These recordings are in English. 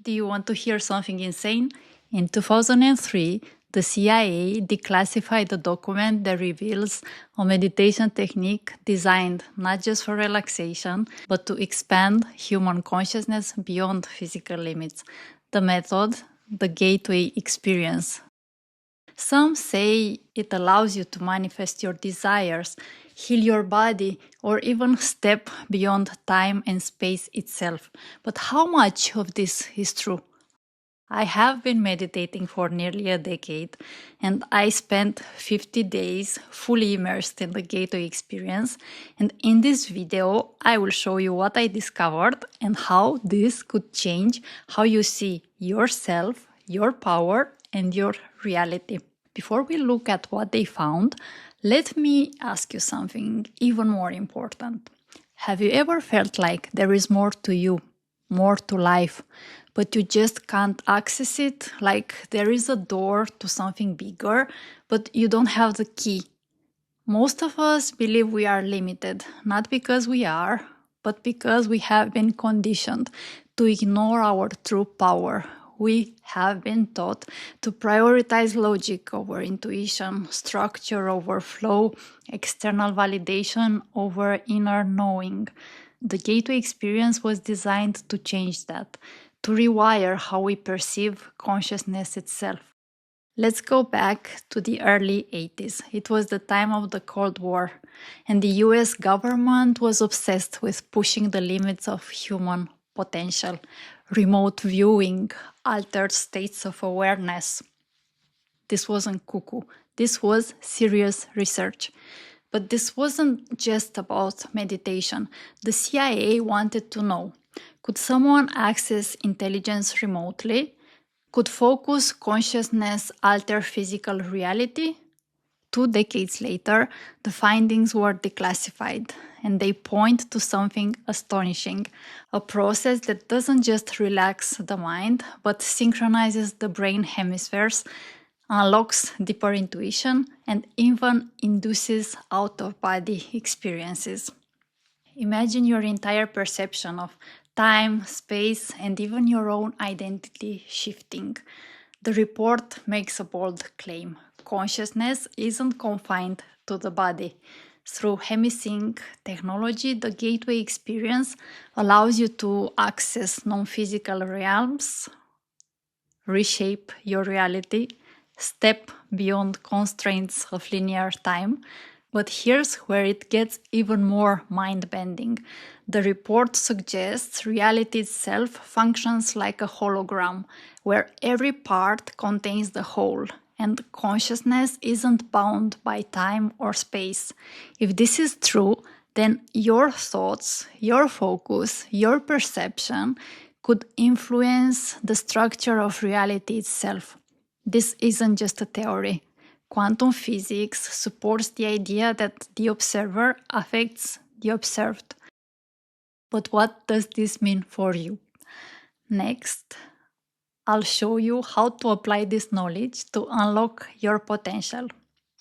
Do you want to hear something insane? In 2003, the CIA declassified a document that reveals a meditation technique designed not just for relaxation, but to expand human consciousness beyond physical limits. The method, the gateway experience. Some say it allows you to manifest your desires, heal your body, or even step beyond time and space itself. But how much of this is true? I have been meditating for nearly a decade, and I spent 50 days fully immersed in the gateway experience. And in this video, I will show you what I discovered and how this could change how you see yourself, your power, and your reality. Before we look at what they found, let me ask you something even more important. Have you ever felt like there is more to you, more to life, but you just can't access it? Like there is a door to something bigger, but you don't have the key. Most of us believe we are limited, not because we are, but because we have been conditioned to ignore our true power. We have been taught to prioritize logic over intuition, structure over flow, external validation over inner knowing. The gateway experience was designed to change that, to rewire how we perceive consciousness itself. Let's go back to the early 80s. It was the time of the Cold War, and the US government was obsessed with pushing the limits of human potential. Remote viewing, altered states of awareness. This wasn't cuckoo. This was serious research. But this wasn't just about meditation. The CIA wanted to know, could someone access intelligence remotely? Could focus consciousness alter physical reality? 2 decades later, the findings were declassified, and they point to something astonishing, a process that doesn't just relax the mind, but synchronizes the brain hemispheres, unlocks deeper intuition, and even induces out-of-body experiences. Imagine your entire perception of time, space, and even your own identity shifting. The report makes a bold claim. Consciousness isn't confined to the body. Through hemisync technology, the gateway experience allows you to access non-physical realms, reshape your reality, step beyond constraints of linear time. But here's where it gets even more mind-bending. The report suggests reality itself functions like a hologram, where every part contains the whole, and consciousness isn't bound by time or space. If this is true, then your thoughts, your focus, your perception could influence the structure of reality itself. This isn't just a theory. Quantum physics supports the idea that the observer affects the observed. But what does this mean for you? Next, I'll show you how to apply this knowledge to unlock your potential.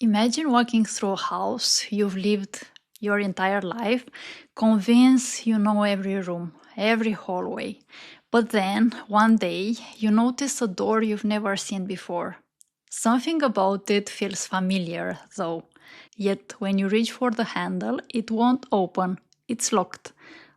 Imagine walking through a house you've lived your entire life, convinced you know every room, every hallway. But then, one day, you notice a door you've never seen before. Something about it feels familiar, though. Yet, when you reach for the handle, it won't open. It's locked.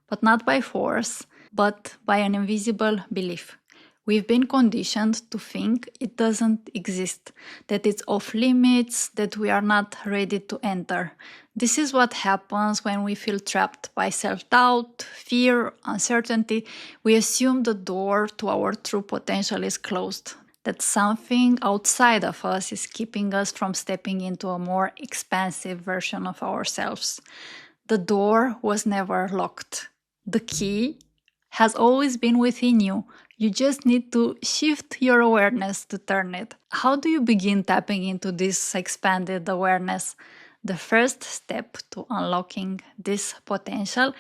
But not by force, but by an invisible belief. We've been conditioned to think it doesn't exist, that it's off limits, that we are not ready to enter. This is what happens when we feel trapped by self-doubt, fear, uncertainty. We assume the door to our true potential is closed, that something outside of us is keeping us from stepping into a more expansive version of ourselves. The door was never locked. The key has always been within you. You just need to shift your awareness to turn it. How do you begin tapping into this expanded awareness? The first step to unlocking this potential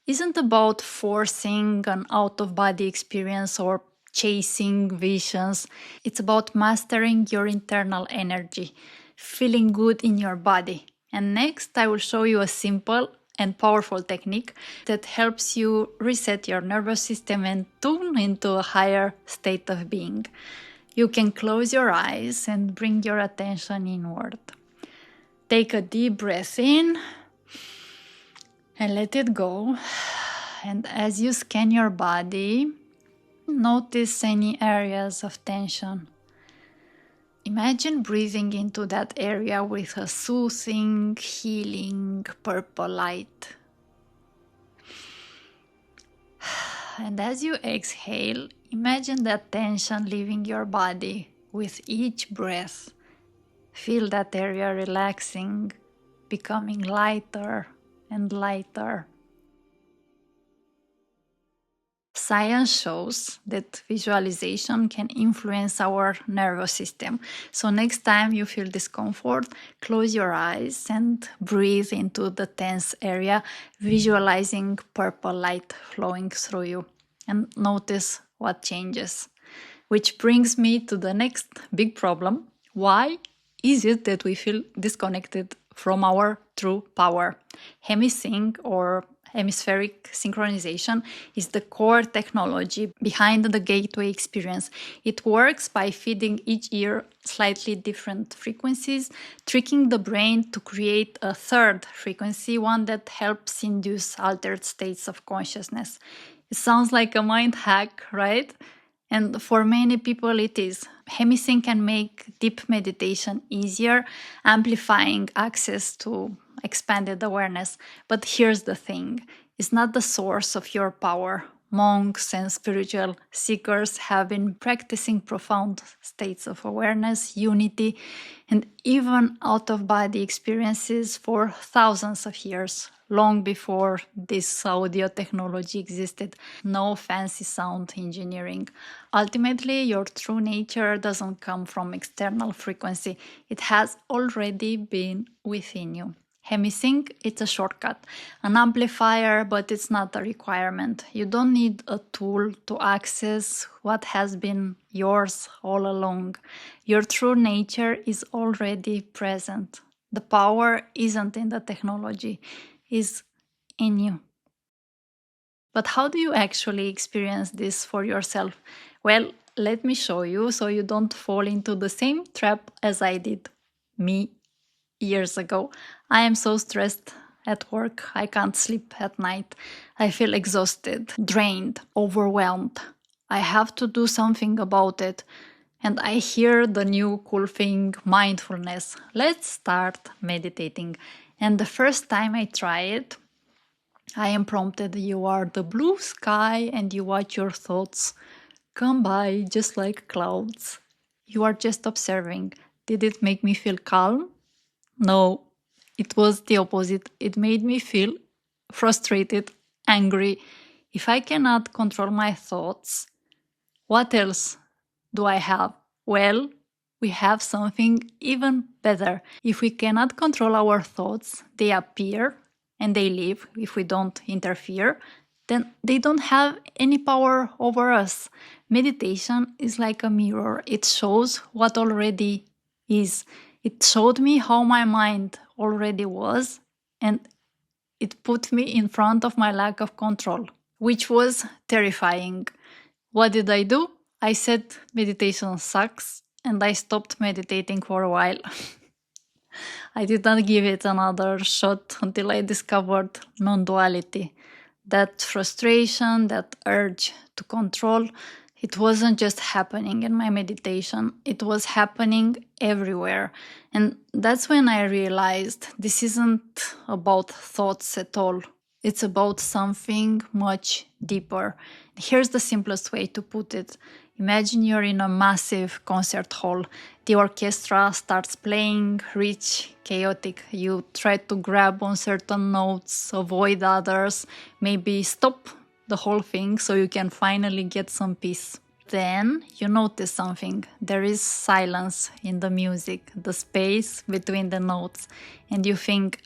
isn't about forcing an out-of-body experience or chasing visions. It's about mastering your internal energy, feeling good in your body. And next, I will show you a simple and powerful technique that helps you reset your nervous system and tune into a higher state of being. You can close your eyes and bring your attention inward. Take a deep breath in and let it go. And as you scan your body, notice any areas of tension. Imagine breathing into that area with a soothing, healing, purple light. And as you exhale, imagine that tension leaving your body with each breath. Feel that area relaxing, becoming lighter and lighter. Science shows that visualization can influence our nervous system. So next time you feel discomfort, close your eyes and breathe into the tense area, visualizing purple light flowing through you, and notice what changes. Which brings me to the next big problem. Why is it that we feel disconnected from our true power? Hemisync, or hemispheric synchronization, is the core technology behind the gateway experience. It works by feeding each ear slightly different frequencies, tricking the brain to create a third frequency, one that helps induce altered states of consciousness. It sounds like a mind hack, right? And for many people it is. Hemisync can make deep meditation easier, amplifying access to expanded awareness. But here's the thing, it's not the source of your power. Monks and spiritual seekers have been practicing profound states of awareness, unity, and even out-of-body experiences for thousands of years, long before this audio technology existed. No fancy sound engineering. Ultimately, your true nature doesn't come from external frequency. It has already been within you. Hemisync, it's a shortcut, an amplifier, but it's not a requirement. You don't need a tool to access what has been yours all along. Your true nature is already present. The power isn't in the technology, it's in you. But how do you actually experience this for yourself? Well, let me show you so you don't fall into the same trap as I did. Me years ago. I am so stressed at work. I can't sleep at night. I feel exhausted, drained, overwhelmed. I have to do something about it. And I hear the new cool thing, mindfulness. Let's start meditating. And the first time I try it, I am prompted, you are the blue sky and you watch your thoughts come by just like clouds. You are just observing. Did it make me feel calm? No, it was the opposite. It made me feel frustrated, angry. If I cannot control my thoughts, what else do I have? Well, we have something even better. If we cannot control our thoughts, they appear and they leave if we don't interfere, then they don't have any power over us. Meditation is like a mirror. It shows what already is. It showed me how my mind already was, and it put me in front of my lack of control, which was terrifying. What did I do? I said meditation sucks, and I stopped meditating for a while. I did not give it another shot until I discovered non-duality. That frustration, that urge to control, it wasn't just happening in my meditation, it was happening everywhere. And that's when I realized this isn't about thoughts at all. It's about something much deeper. Here's the simplest way to put it. Imagine you're in a massive concert hall. The orchestra starts playing, rich, chaotic. You try to grab on certain notes, avoid others, maybe stop the whole thing so you can finally get some peace. Then you notice something. There is silence in the music, the space between the notes, and you think,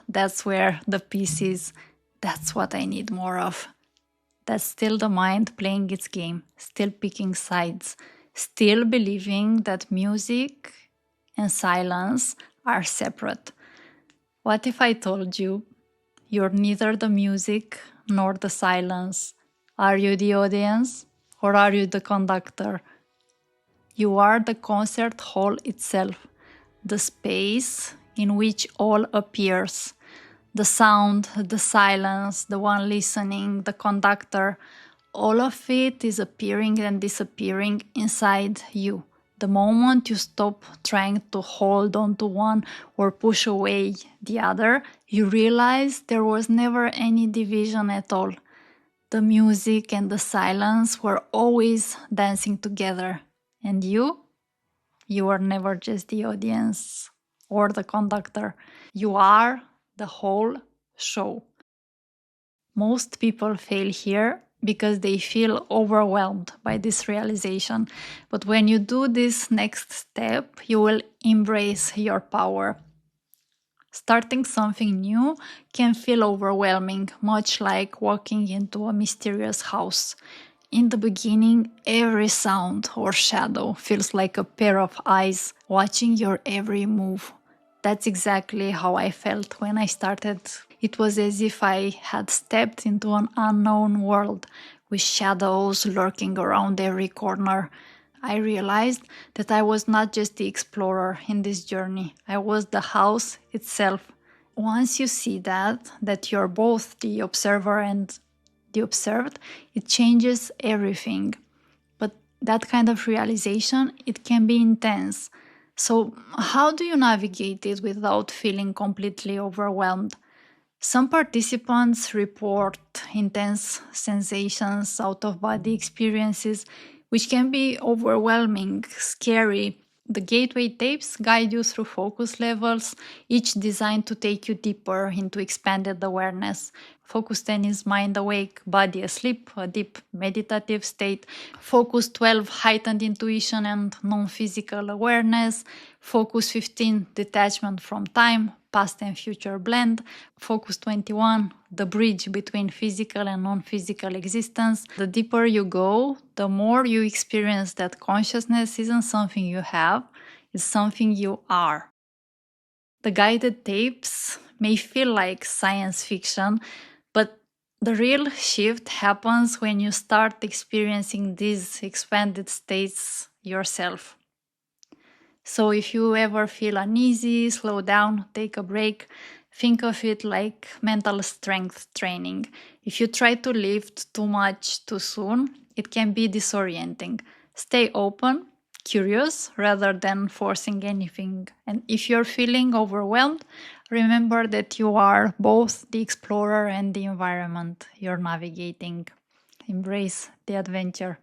that's where the peace is. That's what I need more of. That's still the mind playing its game, still picking sides, still believing that music and silence are separate. What if I told you You're neither the music nor the silence. Are you the audience or are you the conductor? You are the concert hall itself, the space in which all appears. The sound, the silence, the one listening, the conductor, all of it is appearing and disappearing inside you. The moment you stop trying to hold on to one or push away the other, you realize there was never any division at all. The music and the silence were always dancing together. And you are never just the audience or the conductor. You are the whole show. Most people fail here because they feel overwhelmed by this realization. But when you do this next step, you will embrace your power. Starting something new can feel overwhelming, much like walking into a mysterious house. In the beginning, every sound or shadow feels like a pair of eyes watching your every move. That's exactly how I felt when I started. It was as if I had stepped into an unknown world with shadows lurking around every corner. I realized that I was not just the explorer in this journey. I was the house itself. Once you see that you're both the observer and the observed, it changes everything. But that kind of realization, it can be intense. So how do you navigate it without feeling completely overwhelmed? Some participants report intense sensations, out-of-body experiences, which can be overwhelming, scary. The gateway tapes guide you through focus levels, each designed to take you deeper into expanded awareness. Focus 10 is mind awake, body asleep, a deep meditative state. Focus 12, heightened intuition and non-physical awareness. Focus 15, detachment from time, past and future blend. Focus 21, the bridge between physical and non-physical existence. The deeper you go, the more you experience that consciousness isn't something you have, it's something you are. The guided tapes may feel like science fiction, but the real shift happens when you start experiencing these expanded states yourself. So if you ever feel uneasy, slow down, take a break. Think of it like mental strength training. If you try to lift too much too soon, it can be disorienting. Stay open, curious, rather than forcing anything. And if you're feeling overwhelmed, remember that you are both the explorer and the environment you're navigating. Embrace the adventure.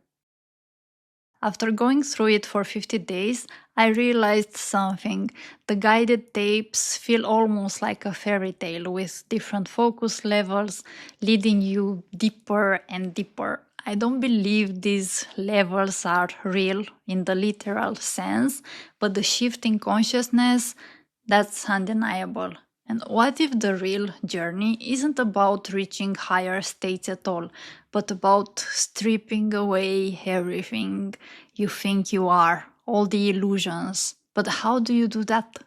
After going through it for 50 days, I realized something. The guided tapes feel almost like a fairy tale with different focus levels, leading you deeper and deeper. I don't believe these levels are real in the literal sense, but the shift in consciousness, that's undeniable. And what if the real journey isn't about reaching higher states at all, but about stripping away everything you think you are, all the illusions? But how do you do that?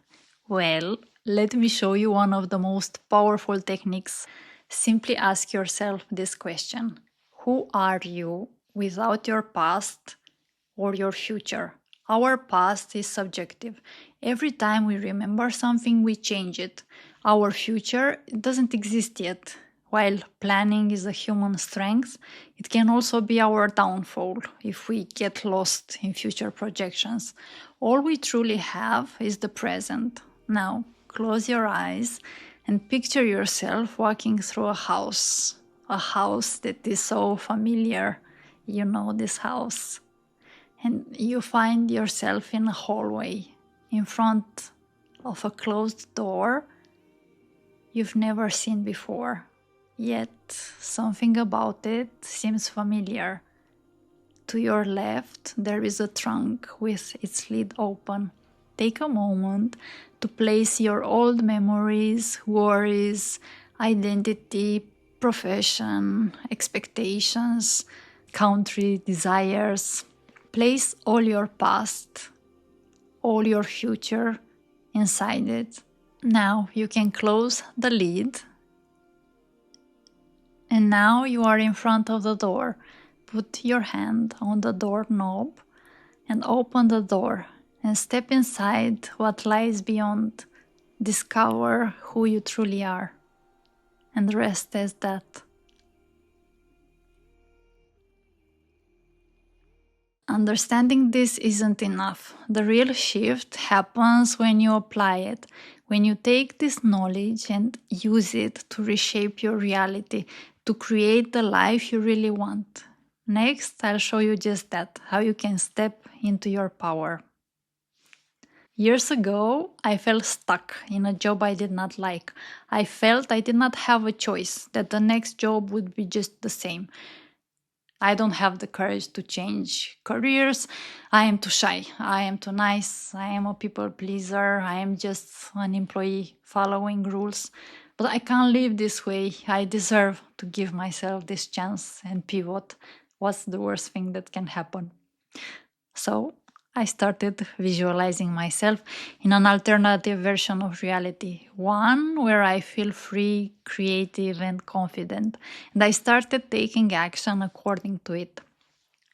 Well, let me show you one of the most powerful techniques. Simply ask yourself this question: who are you without your past or your future? Our past is subjective. Every time we remember something, we change it. Our future doesn't exist yet. While planning is a human strength, it can also be our downfall if we get lost in future projections. All we truly have is the present. Now, close your eyes and picture yourself walking through a house that is so familiar. You know this house. And you find yourself in a hallway in front of a closed door you've never seen before. Yet something about it seems familiar. To your left, there is a trunk with its lid open. Take a moment to place your old memories, worries, identity, profession, expectations, country, desires. Place all your past, all your future inside it. Now you can close the lid And now you are in front of the door. Put your hand on the doorknob and open the door and step inside what lies beyond. Discover who you truly are. And rest as that. Understanding this isn't enough. The real shift happens when you apply it, when you take this knowledge and use it to reshape your reality, to create the life you really want. Next, I'll show you just that, how you can step into your power. Years ago, I felt stuck in a job I did not like. I felt I did not have a choice, that the next job would be just the same. I don't have the courage to change careers. I am too shy. I am too nice. I am a people pleaser. I am just an employee following rules. But I can't live this way. I deserve to give myself this chance and pivot. What's the worst thing that can happen? So I started visualizing myself in an alternative version of reality, one where I feel free, creative, and confident. And I started taking action according to it.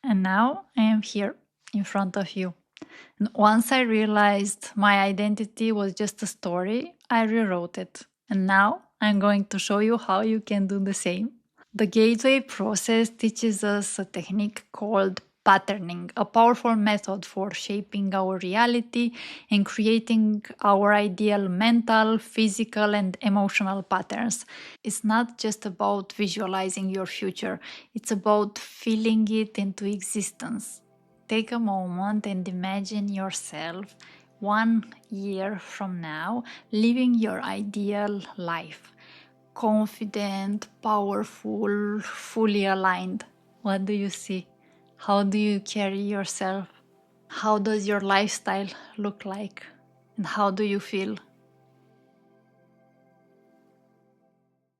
And now I am here in front of you. And once I realized my identity was just a story, I rewrote it. And now I'm going to show you how you can do the same. The gateway process teaches us a technique called patterning, a powerful method for shaping our reality and creating our ideal mental, physical, and emotional patterns. It's not just about visualizing your future, it's about feeling it into existence. Take a moment and imagine yourself 1 year from now living your ideal life. Confident, powerful, fully aligned. What do you see? How do you carry yourself? How does your lifestyle look like? And how do you feel?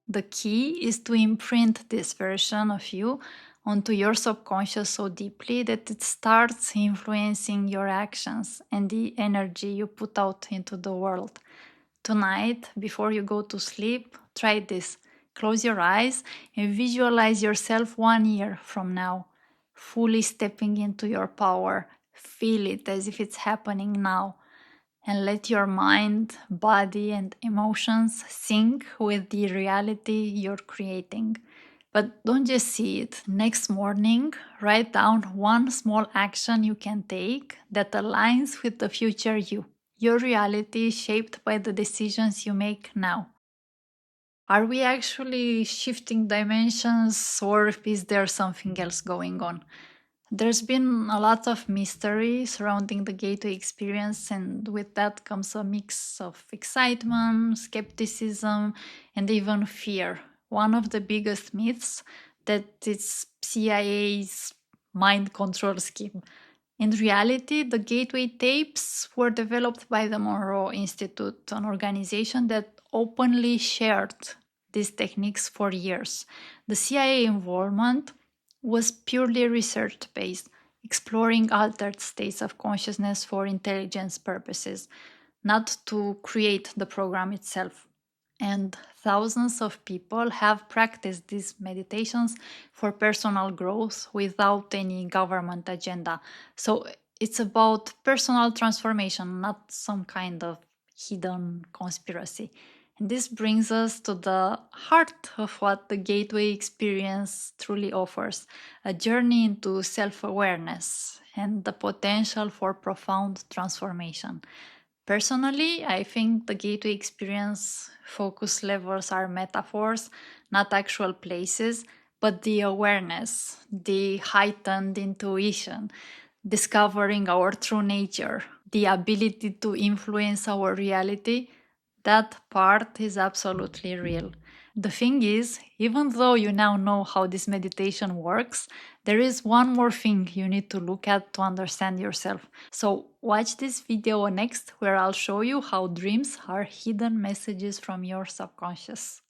The key is to imprint this version of you onto your subconscious so deeply that it starts influencing your actions and the energy you put out into the world. Tonight, before you go to sleep, try this. Close your eyes and visualize yourself 1 year from now, fully stepping into your power. Feel it as if it's happening now. And let your mind, body, and emotions sync with the reality you're creating. But don't just see it. Next morning, write down one small action you can take that aligns with the future you. Your reality is shaped by the decisions you make now. Are we actually shifting dimensions, or is there something else going on? There's been a lot of mystery surrounding the gateway experience, and with that comes a mix of excitement, skepticism, and even fear. One of the biggest myths that it's CIA's mind control scheme. In reality, the gateway tapes were developed by the Monroe Institute, an organization that openly shared these techniques for years. The CIA involvement was purely research-based, exploring altered states of consciousness for intelligence purposes, not to create the program itself. And thousands of people have practiced these meditations for personal growth without any government agenda. So it's about personal transformation, not some kind of hidden conspiracy. And this brings us to the heart of what the gateway experience truly offers, a journey into self awareness and the potential for profound transformation. Personally, I think the gateway experience focus levels are metaphors, not actual places, but the awareness, the heightened intuition, discovering our true nature, the ability to influence our reality. That part is absolutely real. The thing is, even though you now know how this meditation works, there is one more thing you need to look at to understand yourself. So watch this video next, where I'll show you how dreams are hidden messages from your subconscious.